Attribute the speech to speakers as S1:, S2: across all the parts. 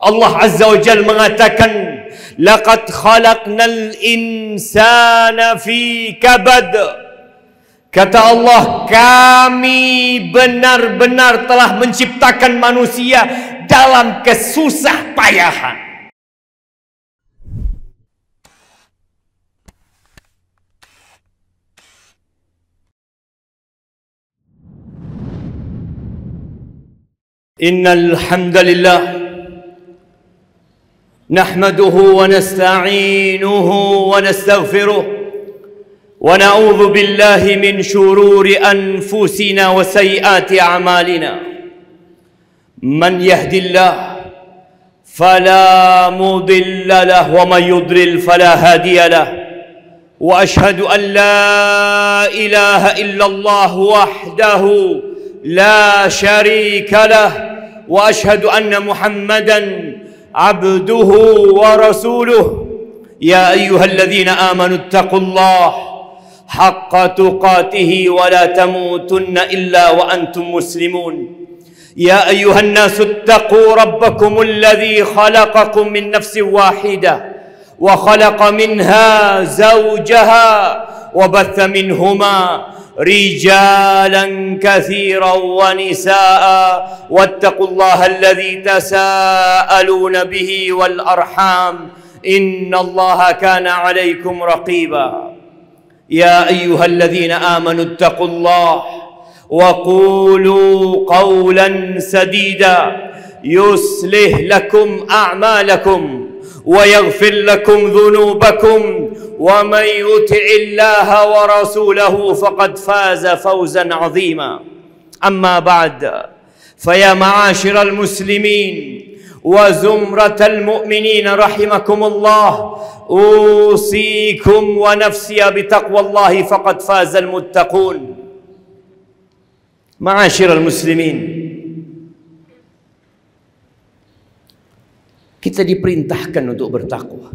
S1: Allah Azza wa Jalla mengatakan, laqad khalaqnal insana fi kabad. Kata Allah, kami benar-benar telah menciptakan manusia dalam kesusah payahan. Innal hamdalillah nahmaduhu wa nasta'inuhu wa nastaghfiruh wa na'udzu billahi min shururi anfusina wa sayyiati a'malina. Man yahdillah fala mudilla lahu wa man yudlil fala hadiya lahu. Wa ashhadu an la ilaha illallah wahdahu la syarika lah. وأشهد أن محمدا عبده ورسوله يا أيها الذين آمنوا اتقوا الله حق تقاته ولا تموتن إلا وأنتم مسلمون يا أيها الناس اتقوا ربكم الذي خلقكم من نفس واحدة وخلق منها زوجها وبث منهما رجالا كثيرا ونساء واتقوا الله الذي تساءلون به والأرحام إن الله كان عليكم رقيبا يا أيها الذين آمنوا اتقوا الله وقولوا قولا سديدا يصلح لكم أعمالكم ويغفر لكم ذنوبكم ومن يطع الله ورسوله فقد فاز فوزا عظيما أما بعد فيا معاشر المسلمين وزمرة المؤمنين رحمكم الله أوصيكم ونفسي بتقوى الله فقد فاز المتقون. معاشر المسلمين, kita diperintahkan untuk bertakwa.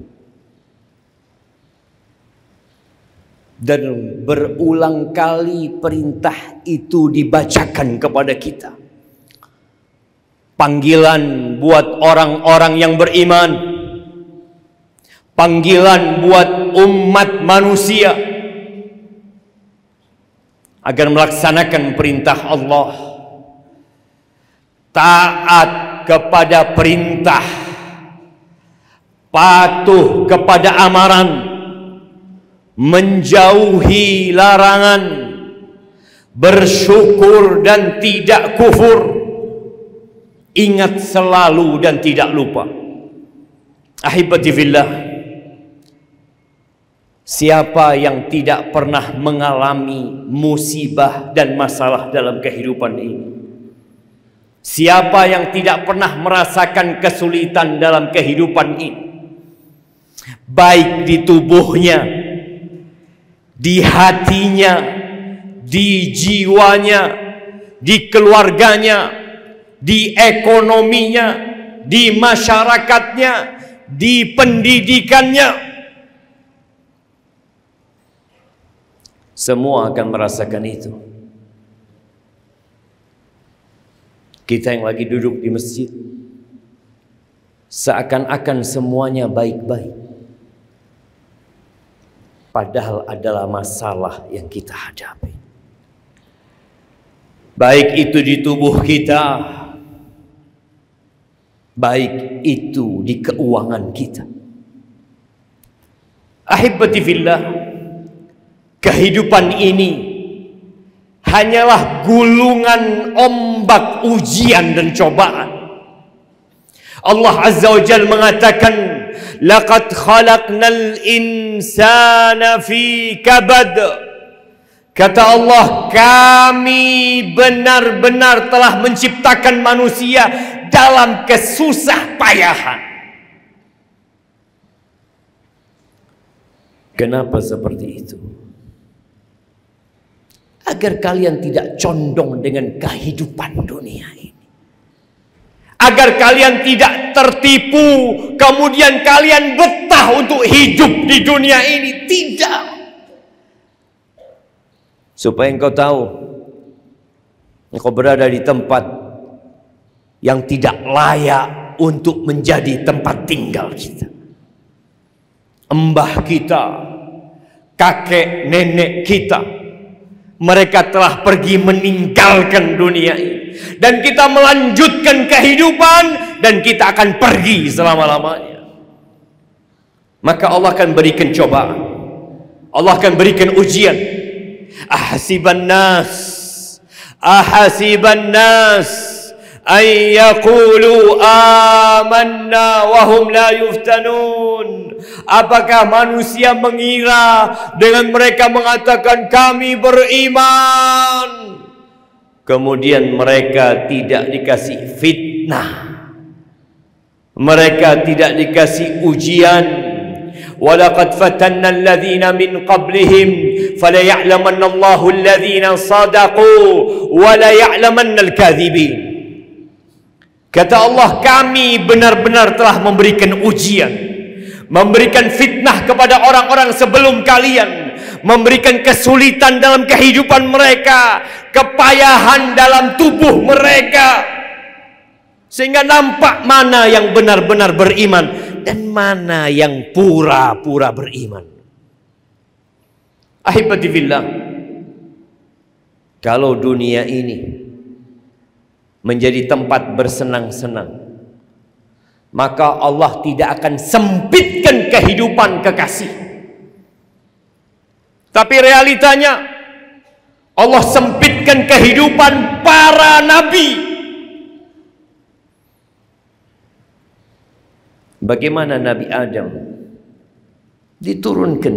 S1: Dan berulang kali perintah itu dibacakan kepada kita. Panggilan buat orang-orang yang beriman, panggilan buat umat manusia agar melaksanakan perintah Allah, taat kepada perintah, patuh kepada amaran, menjauhi larangan, bersyukur dan tidak kufur, ingat selalu dan tidak lupa. Ahibati fillah, siapa yang tidak pernah mengalami musibah dan masalah dalam kehidupan ini? Siapa yang tidak pernah merasakan kesulitan dalam kehidupan ini? Baik di tubuhnya, di hatinya, di jiwanya, di keluarganya, di ekonominya, di masyarakatnya, di pendidikannya. Semua akan merasakan itu. Kita yang lagi duduk di masjid, seakan-akan semuanya baik-baik. Padahal adalah masalah yang kita hadapi. Baik itu di tubuh kita, baik itu di keuangan kita. Ahibati fillah, kehidupan ini hanyalah gulungan ombak ujian dan cobaan. Allah Azza wa Jalla mengatakan, laqad khalaqnal insana fi kabad. Kata Allah, kami benar-benar telah menciptakan manusia dalam kesusah payahan. Kenapa seperti itu? Agar kalian tidak condong dengan kehidupan dunia ini. Agar kalian tidak tertipu, kemudian kalian betah untuk hidup di dunia ini. Tidak. Supaya engkau tahu, engkau berada di tempat yang tidak layak untuk menjadi tempat tinggal kita. Embah kita, kakek nenek kita, mereka telah pergi meninggalkan dunia ini, dan kita melanjutkan kehidupan, dan kita akan pergi selama-lamanya. Maka Allah akan berikan cobaan, Allah akan berikan ujian. Ahasiban nas ay yaqulu amanna wa hum la yuftanun. Apakah manusia mengira dengan mereka mengatakan kami beriman, kemudian mereka tidak dikasih fitnah, mereka tidak dikasih ujian? Walaqad fatanna alladhina min qablihim fala ya'lamanna Allahu alladhina sadaqu wa la ya'lamanna al-kadhibin. Kata Allah, kami benar-benar telah memberikan ujian, memberikan fitnah kepada orang-orang sebelum kalian, memberikan kesulitan dalam kehidupan mereka, kepayahan dalam tubuh mereka, sehingga nampak mana yang benar-benar beriman dan mana yang pura-pura beriman. Ahibati fillah, kalau dunia ini menjadi tempat bersenang-senang, maka Allah tidak akan sempitkan kehidupan kekasih. Tapi realitanya Allah sempitkan kehidupan para nabi. Bagaimana Nabi Adam diturunkan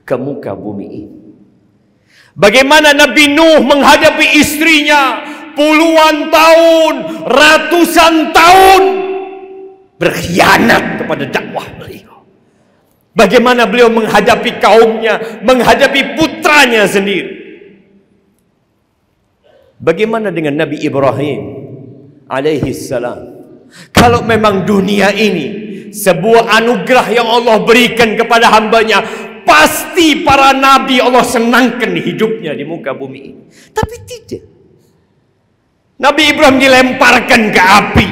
S1: ke muka bumi ini? Bagaimana Nabi Nuh menghadapi istrinya puluhan tahun, ratusan tahun berkhianat kepada dakwah beliau. Bagaimana beliau menghadapi kaumnya, menghadapi putranya sendiri. Bagaimana dengan Nabi Ibrahim alaihi salam? Kalau memang dunia ini sebuah anugerah yang Allah berikan kepada hambanya, pasti para nabi Allah senangkan hidupnya di muka bumi ini. Tapi tidak. Nabi Ibrahim dilemparkan ke api,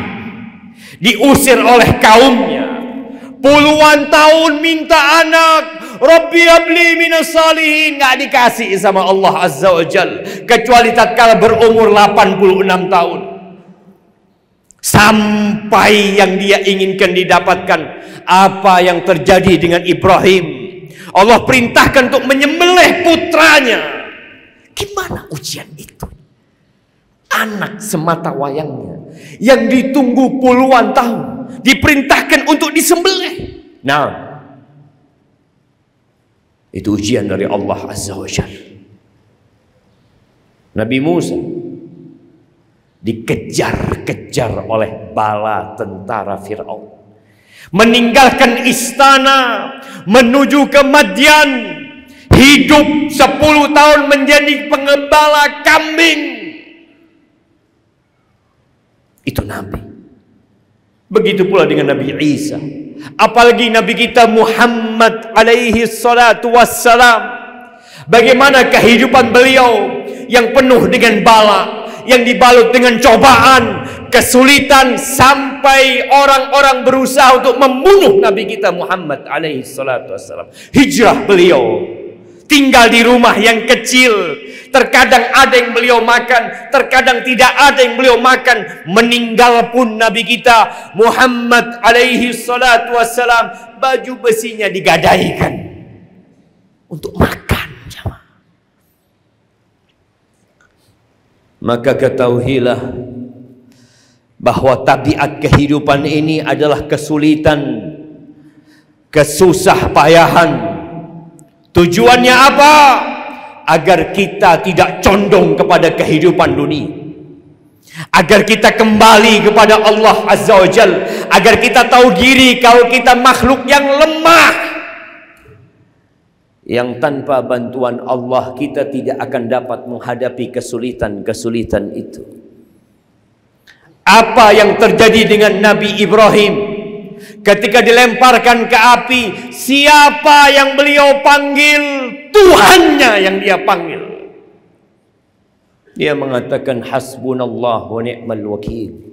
S1: diusir oleh kaumnya, puluhan tahun minta anak, Rabbi habli minas salihin, nggak dikasih sama Allah Azza wa Jal, kecuali tatkala berumur 86 tahun. Sampai yang dia inginkan didapatkan. Apa yang terjadi dengan Ibrahim? Allah perintahkan untuk menyembelih putranya. Gimana ujian itu? Anak semata wayangnya yang ditunggu puluhan tahun diperintahkan untuk disembelih. Nah, itu ujian dari Allah Azza wa Jalla. Nabi Musa dikejar-kejar oleh bala tentara Fir'aun, meninggalkan istana menuju ke Madian, hidup 10 tahun menjadi pengembala kambing. Itu Nabi. Begitu pula dengan Nabi Isa. Apalagi Nabi kita Muhammad alaihi salatu wassalam. Bagaimana kehidupan beliau yang penuh dengan bala, yang dibalut dengan cobaan, kesulitan, sampai orang-orang berusaha untuk membunuh Nabi kita Muhammad alaihi salatu wassalam. Hijrah beliau, tinggal di rumah yang kecil, terkadang ada yang beliau makan, terkadang tidak ada yang beliau makan. Meninggal pun Nabi kita Muhammad alaihi salatu wassalam, baju besinya digadaikan untuk makan. Maka ketahuilah bahwa tabiat kehidupan ini adalah kesulitan, kesusah payahan. Tujuannya apa? Agar kita tidak condong kepada kehidupan dunia, agar kita kembali kepada Allah Azza wa Jal, agar kita tahu diri kalau kita makhluk yang lemah, yang tanpa bantuan Allah kita tidak akan dapat menghadapi kesulitan-kesulitan itu. Apa yang terjadi dengan Nabi Ibrahim ketika dilemparkan ke api? Siapa yang beliau panggil? Tuhannya yang dia panggil. Dia mengatakan hasbunallah wa ni'mal wakil.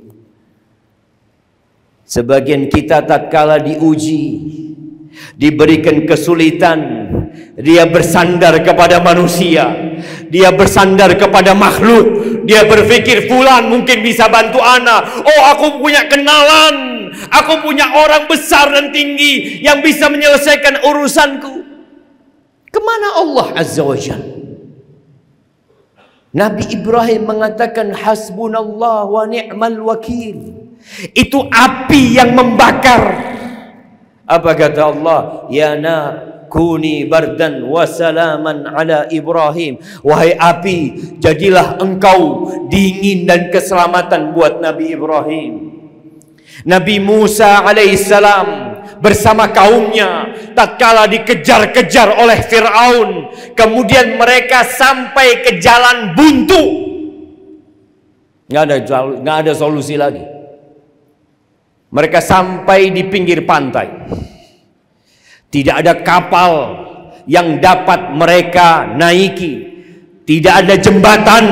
S1: Sebagian kita tatkala diuji, diberikan kesulitan, dia bersandar kepada manusia, dia bersandar kepada makhluk, dia berpikir fulan mungkin bisa bantu ana. Oh, aku punya kenalan, aku punya orang besar dan tinggi yang bisa menyelesaikan urusanku. Kemana Allah Azza wa Jalla? Nabi Ibrahim mengatakan hasbunallah wa ni'mal wakil. Itu api yang membakar. Apa kata Allah? Ya nar kuni bardan wa salaman ala Ibrahim. Wahai api, jadilah engkau dingin dan keselamatan buat Nabi Ibrahim. Nabi Musa alaihissalam bersama kaumnya tatkala dikejar-kejar oleh Fir'aun, kemudian mereka sampai ke jalan buntu. Nggak ada solusi lagi. Mereka sampai di pinggir pantai. Tidak ada kapal yang dapat mereka naiki. Tidak ada jembatan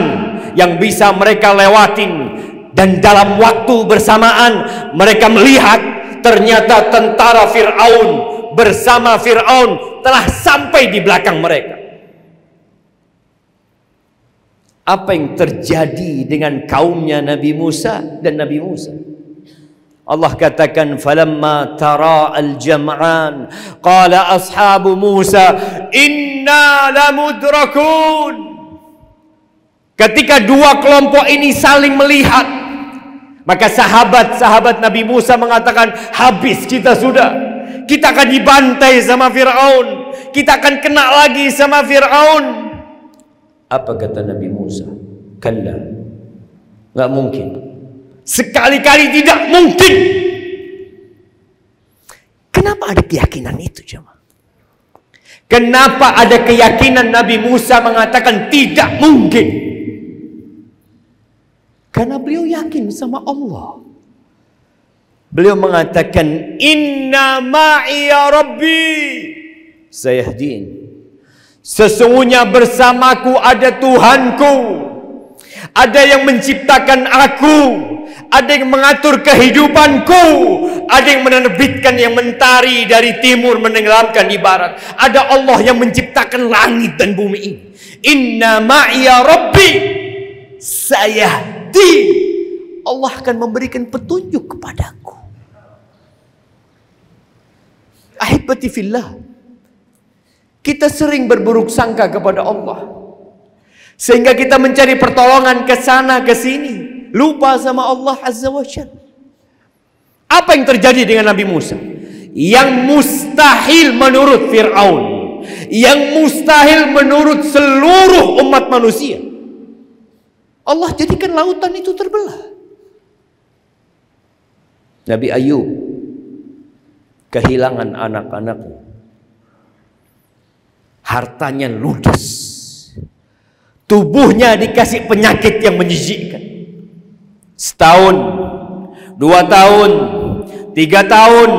S1: yang bisa mereka lewatin. Dan dalam waktu bersamaan mereka melihat ternyata tentara Fir'aun bersama Fir'aun telah sampai di belakang mereka. Apa yang terjadi dengan kaumnya Nabi Musa dan Nabi Musa? Allah katakan falamma tara al-jam'an qala ashabu Musa inna lamudrakun. Ketika dua kelompok ini saling melihat, maka sahabat-sahabat Nabi Musa mengatakan, habis kita sudah. Kita akan dibantai sama Fir'aun. Kita akan kena lagi sama Fir'aun. Apa kata Nabi Musa? Kalla, nggak mungkin. Sekali-kali tidak mungkin. Kenapa ada keyakinan itu, jemaah? Kenapa ada keyakinan Nabi Musa mengatakan tidak mungkin? Karena beliau yakin sama Allah. Beliau mengatakan inna ma'iya rabbi sayahdin. Sesungguhnya bersamaku ada Tuhanku. Ada yang menciptakan aku, ada yang mengatur kehidupanku, ada yang menerbitkan yang mentari dari timur menenggelamkan di barat. Ada Allah yang menciptakan langit dan bumi ini. Inna ma'iya rabbi sayahdin. Allah akan memberikan petunjuk kepadaku. Ahibati fillah, kita sering berburuk sangka kepada Allah, sehingga kita mencari pertolongan ke sana ke sini, lupa sama Allah Azza wa Jalla. Apa yang terjadi dengan Nabi Musa? Yang mustahil menurut Fir'aun, yang mustahil menurut seluruh umat manusia, Allah jadikan lautan itu terbelah. Nabi Ayub kehilangan anak-anaknya, hartanya ludes, tubuhnya dikasih penyakit yang menyijikkan. Setahun, 2 tahun, 3 tahun,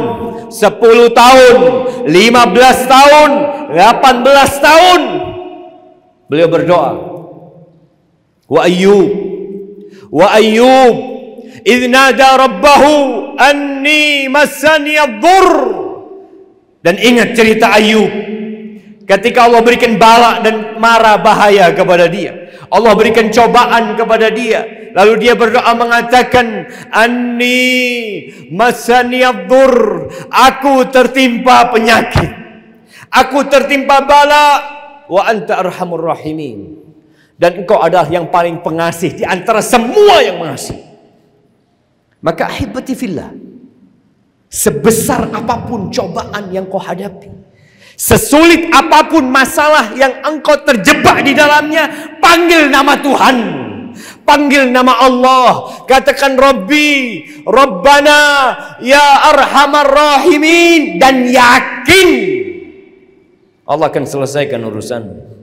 S1: 10 tahun, 15 tahun, 18 tahun. Beliau berdoa. Wa Ayyub idh nada rabbahu anni massani ad-dhurr. Dan ingat cerita Ayub ketika Allah berikan bala dan mara bahaya kepada dia. Allah berikan cobaan kepada dia. Lalu dia berdoa mengatakan, anni massani ad-dhurr. Aku tertimpa penyakit, aku tertimpa bala, wa anta arhamur rahimin. Dan engkau adalah yang paling pengasih di antara semua yang mengasihi. Maka ahibati fillah, sebesar apapun cobaan yang kau hadapi, sesulit apapun masalah yang engkau terjebak di dalamnya, panggil nama Tuhan, panggil nama Allah, katakan Rabbi, Rabbana, Ya Arhamar Rahimin, dan yakin Allah akan selesaikan urusanmu.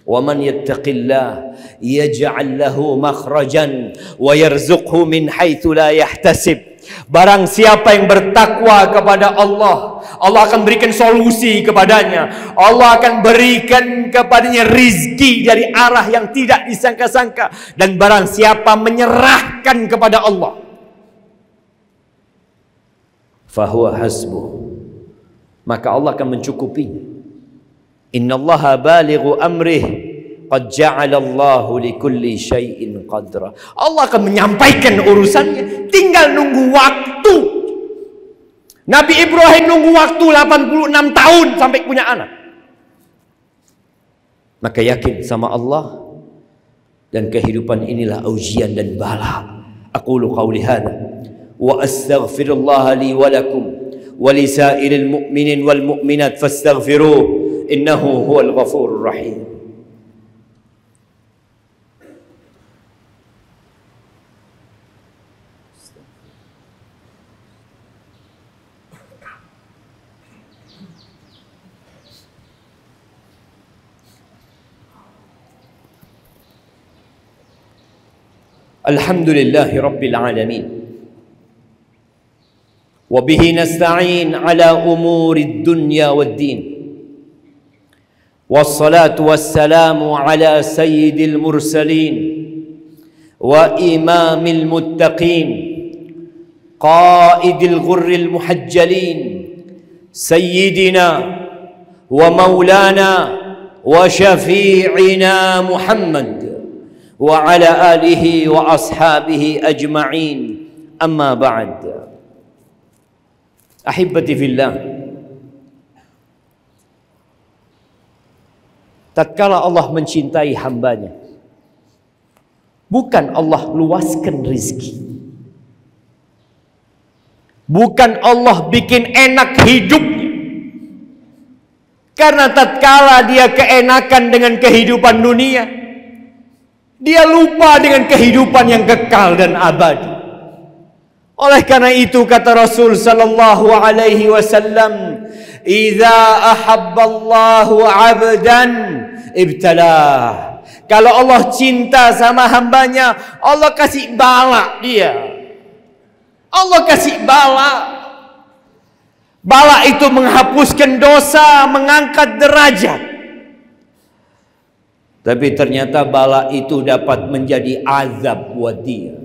S1: Wa man yattaqillah yaj'al lahu makhrajan wa yarzuqhu min haitsu la yahtasib. Barang siapa yang bertakwa kepada Allah, Allah akan berikan solusi kepadanya. Allah akan berikan kepadanya rizki dari arah yang tidak disangka-sangka. Dan barang siapa menyerahkan kepada Allah, fahuwa hasbuh, maka Allah akan mencukupinya. Innallaha balighu amrih qad ja'alallahu likulli syai'in qadra. Allah akan menyampaikan urusannya, tinggal nunggu waktu. Nabi Ibrahim nunggu waktu 86 tahun sampai punya anak. Maka yakin sama Allah, dan kehidupan inilah ujian dan bala. Aqulu qawli hadza wa astaghfirullah li wa lakum wa li sa'iril mu'minin wal mu'minat fastaghfiruh innahu huwal ghafurur rahim. Alhamdulillahi Rabbil Alamin, wa bihi nasta'in ala umuri dunya wad din, wassalatu wassalamu ala sayyidil mursalin wa imamil muttaqin qaidil ghurril muhajjalin sayyidina wa maulana wa syafi'ina Muhammad wa ala alihi wa ashabihi ajma'in, amma ba'd. Ahibbati fillah, tatkala Allah mencintai hambanya, bukan Allah luaskan rizki, bukan Allah bikin enak hidupnya, karena tatkala dia keenakan dengan kehidupan dunia, dia lupa dengan kehidupan yang kekal dan abadi. Oleh karena itu kata Rasul sallallahu alaihi wasallam, "Idza ahabballahu 'abdan ibtalah." Kalau Allah cinta sama hambanya, Allah kasih bala dia. Allah kasih bala. Bala itu menghapuskan dosa, mengangkat derajat. Tapi ternyata bala itu dapat menjadi azab buat dia.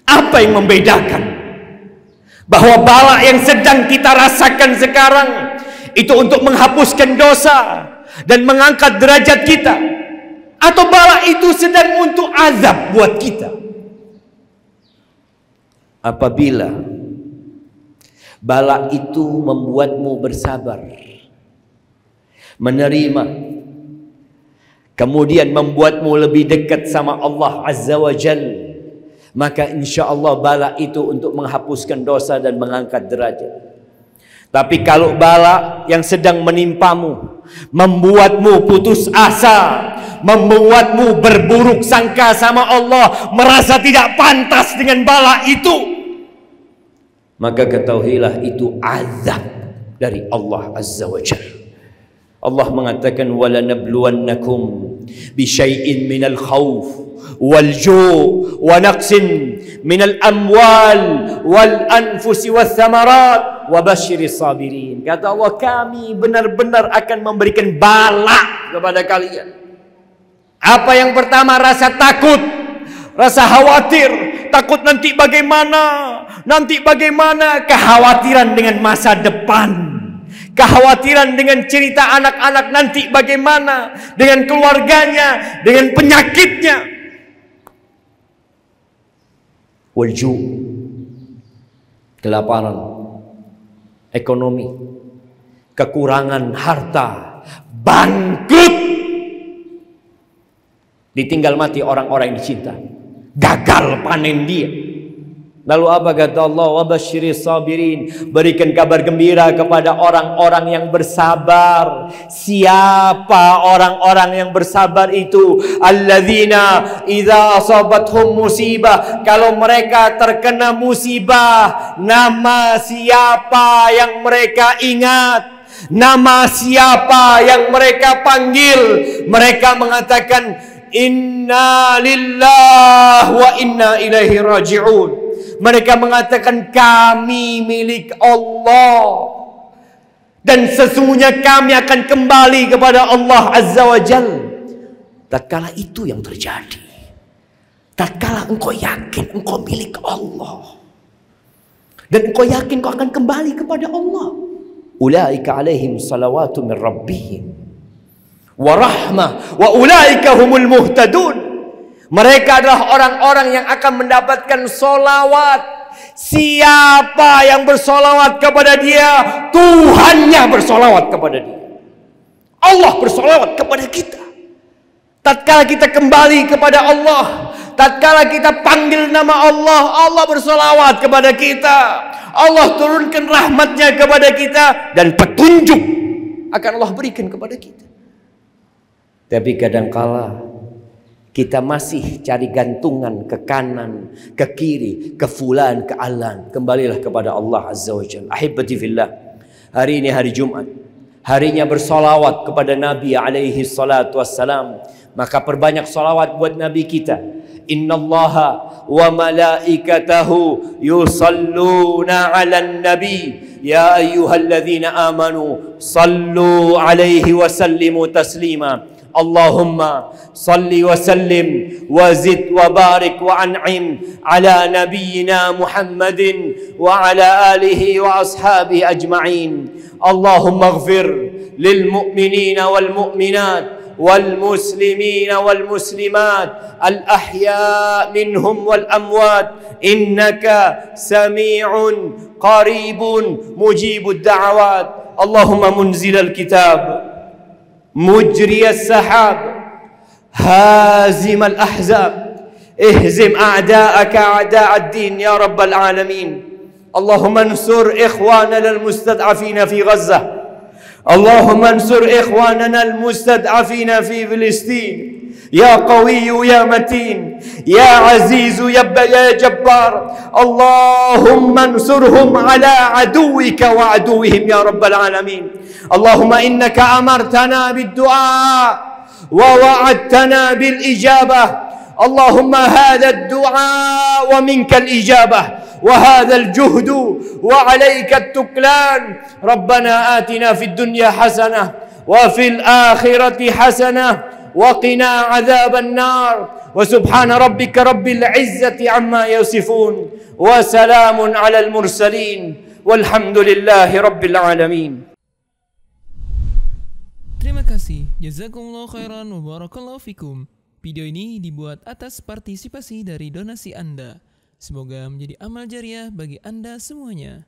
S1: Apa yang membedakan bahwa bala yang sedang kita rasakan sekarang itu untuk menghapuskan dosa dan mengangkat derajat kita, atau bala itu sedang untuk azab buat kita? Apabila bala itu membuatmu bersabar, menerima, kemudian membuatmu lebih dekat sama Allah Azza wa Jalla, maka insya Allah bala itu untuk menghapuskan dosa dan mengangkat derajat. Tapi kalau bala yang sedang menimpamu membuatmu putus asa, membuatmu berburuk sangka sama Allah, merasa tidak pantas dengan bala itu, maka ketahuilah itu azab dari Allah Azza wa Jalla. Allah mengatakan, wala nabluwannakum bi syai'in minal khauf wal ju' wa naqsin minal amwal wal anfusi wath thamarat wa basyiris sabirin. Kata Allah, kami benar-benar akan memberikan bala kepada kalian. Apa yang pertama? Rasa takut, rasa khawatir, takut nanti bagaimana, kekhawatiran dengan masa depan, kekhawatiran dengan cerita anak-anak nanti bagaimana, dengan keluarganya, dengan penyakitnya. Walju, kelaparan, ekonomi, kekurangan harta, bangkrut, ditinggal mati orang-orang yang dicinta, gagal panen dia. Lalu apa kata Allah? Wa basyiris sabirin, berikan kabar gembira kepada orang-orang yang bersabar. Siapa orang-orang yang bersabar itu? Alladzina idza asabathum musibah, kalau mereka terkena musibah, nama siapa yang mereka ingat? Nama siapa yang mereka panggil? Mereka mengatakan, inna lillahi wa inna ilaihi raji'un. Mereka mengatakan, kami milik Allah dan sesungguhnya kami akan kembali kepada Allah Azza wa Jalla. Tatkala itu yang terjadi, tatkala engkau yakin engkau milik Allah Dan engkau yakin kau akan kembali kepada Allah. Ulaika alaihim salawatu min rabbihim wa rahmah wa ulaika humul muhtadun. Mereka adalah orang-orang yang akan mendapatkan solawat. Siapa yang bersolawat kepada dia, Tuhannya bersolawat kepada dia. Allah bersolawat kepada kita. Tatkala kita kembali kepada Allah, tatkala kita panggil nama Allah, Allah bersolawat kepada kita. Allah turunkan rahmatnya kepada kita, dan petunjuk akan Allah berikan kepada kita. Tapi kadangkala kita masih cari gantungan ke kanan, ke kiri, ke fulan, ke alan. Kembalilah kepada Allah Azza wa Jalla. Ahibati fillah, hari ini hari Jumat, harinya bersolawat kepada Nabi alaihi salatu wassalam. Maka perbanyak solawat buat Nabi kita. Innallaha wa malaikatahu yusalluna 'alan nabi ya ayyuhalladzina amanu sallu 'alaihi wa sallimu taslima. Allahumma salli wa sallim wa zid wa barik wa an'im ala nabiyyina Muhammadin wa ala alihi wa ashabihi ajma'in. Allahumma ighfir lil mu'minina wal mu'minat والمسلمين والمسلمات الأحياء منهم والأموات إنك سميع قريب مجيب الدعوات. اللهم منزل الكتاب مجري السحاب هازم الأحزاب اهزم أعداءك أعداء الدين يا رب العالمين. اللهم انصر إخواننا المستضعفين في غزة. اللهم انصر إخواننا المستضعفين في فلسطين. يا قوي يا متين يا عزيز يا جبار. اللهم انصرهم على عدوك وعدوهم يا رب العالمين. اللهم إنك أمرتنا بالدعاء ووعدتنا بالإجابة. اللهم هذا الدعاء ومنك الإجابة وهذا الجهد وعليك التكلان. ربنا آتنا في الدنيا حسنة وفي الآخرة حسنة وقنا عذاب النار. وسبحان ربك رب العزة عما يصفون وسلام على المرسلين والحمد لله رب العالمين.
S2: Terima kasih. Jazakumullah khairan wa barakallahu fikum. Video ini dibuat atas partisipasi dari donasi Anda. Semoga menjadi amal jariah bagi Anda semuanya.